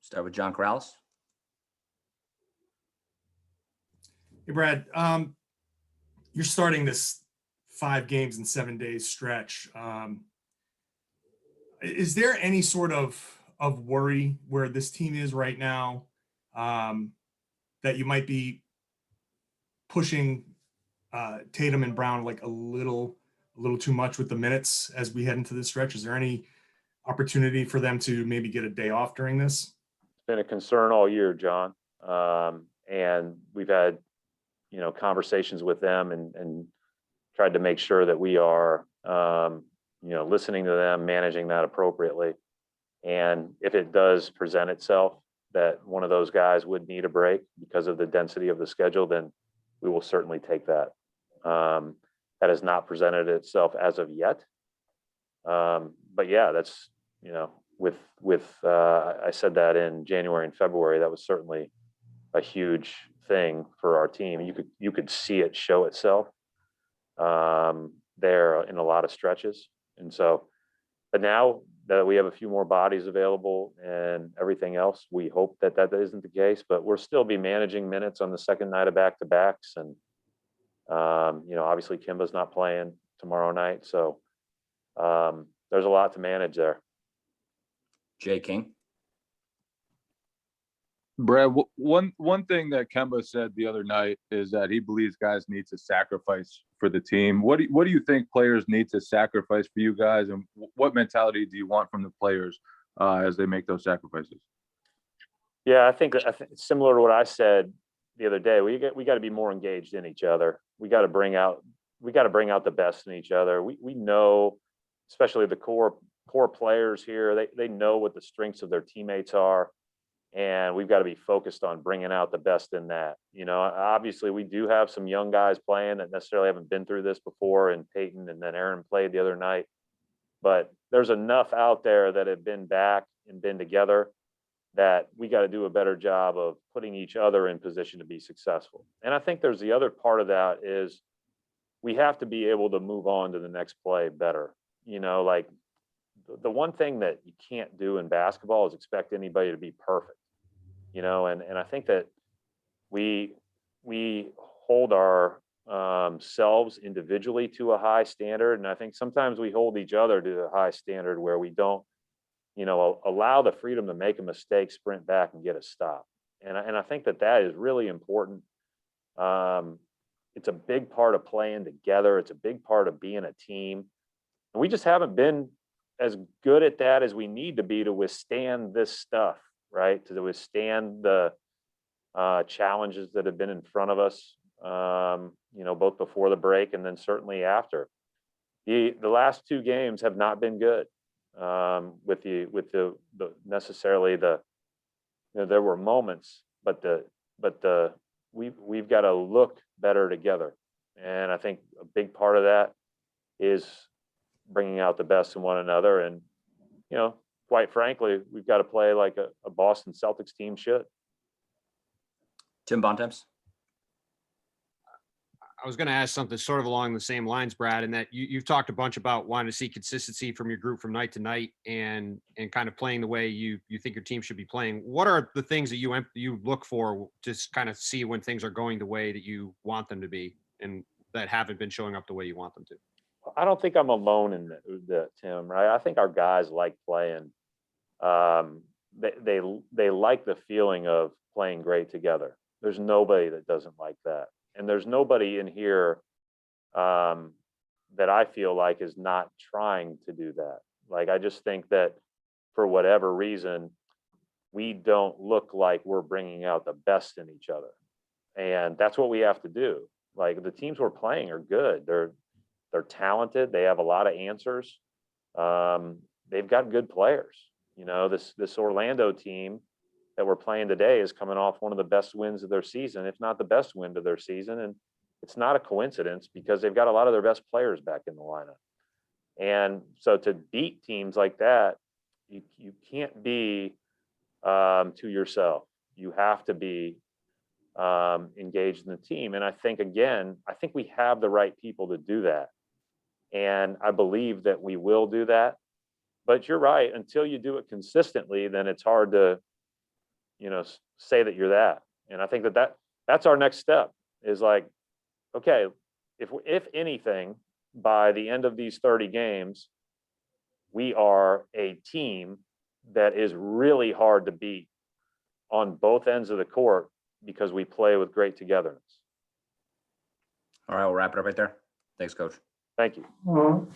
Start with John Corrales. Hey, Brad, you're starting this 5 games in 7 days stretch. Is there any sort of worry where this team is right now, that you might be pushing Tatum and Brown like a little too much with the minutes as we head into this stretch? Is there any opportunity for them to maybe get a day off during this? It's been a concern all year, John. And we've had, conversations with them and tried to make sure that we are, listening to them, managing that appropriately. And if it does present itself that one of those guys would need a break because of the density of the schedule, then we will certainly take that. That has not presented itself as of yet. But yeah, that's, I said that in January and February, that was certainly a huge thing for our team. You could see it show itself there in a lot of stretches. And so, but now that we have a few more bodies available and everything else, we hope that isn't the case, but we'll still be managing minutes on the second night of back-to-backs. And, obviously Kimba's not playing tomorrow night. So there's a lot to manage there. Jay King. Brad, one thing that Kemba said the other night is that he believes guys need to sacrifice for the team. What do you think players need to sacrifice for you guys, and what mentality do you want from the players as they make those sacrifices? Yeah, I think similar to what I said the other day. We got to be more engaged in each other. We got to bring out the best in each other. We know, especially the core players here, they know what the strengths of their teammates are. And we've got to be focused on bringing out the best in that. Obviously we do have some young guys playing that necessarily haven't been through this before, and Peyton and then Aaron played the other night. But there's enough out there that have been back and been together that we got to do a better job of putting each other in position to be successful. And I think there's the other part of that is we have to be able to move on to the next play better. Like the one thing that you can't do in basketball is expect anybody to be perfect. And I think that we hold our selves individually to a high standard, and I think sometimes we hold each other to a high standard where we don't, allow the freedom to make a mistake, sprint back, and get a stop. And I think that is really important. It's a big part of playing together. It's a big part of being a team, and we just haven't been as good at that as we need to be to withstand this stuff. Right, to withstand the challenges that have been in front of us, both before the break and then certainly after. The last 2 games have not been good. With the necessarily the, there were moments, but we've got to look better together, and I think a big part of that is bringing out the best in one another. And quite frankly, we've got to play like a Boston Celtics team should. Tim Bontemps. I was going to ask something sort of along the same lines, Brad, and that you've talked a bunch about wanting to see consistency from your group from night to night and kind of playing the way you think your team should be playing. What are the things that you look for to kind of see when things are going the way that you want them to be and that haven't been showing up the way you want them to? I don't think I'm alone in that, Tim, right? I think our guys like playing. They like the feeling of playing great together. There's nobody that doesn't like that. And there's nobody in here that I feel like is not trying to do that. Like, I just think that for whatever reason, we don't look like we're bringing out the best in each other. And that's what we have to do. Like, the teams we're playing are good. They're talented. They have a lot of answers. They've got good players. This Orlando team that we're playing today is coming off one of the best wins of their season, if not the best win of their season. And it's not a coincidence because they've got a lot of their best players back in the lineup. And so to beat teams like that, you can't be to yourself. You have to be engaged in the team. And I think we have the right people to do that. And I believe that we will do that. But you're right, until you do it consistently, then it's hard to say that you're that. And I think that's our next step is like, okay, if anything, by the end of these 30 games, we are a team that is really hard to beat on both ends of the court because we play with great togetherness. All right, we'll wrap it up right there. Thanks, Coach. Thank you.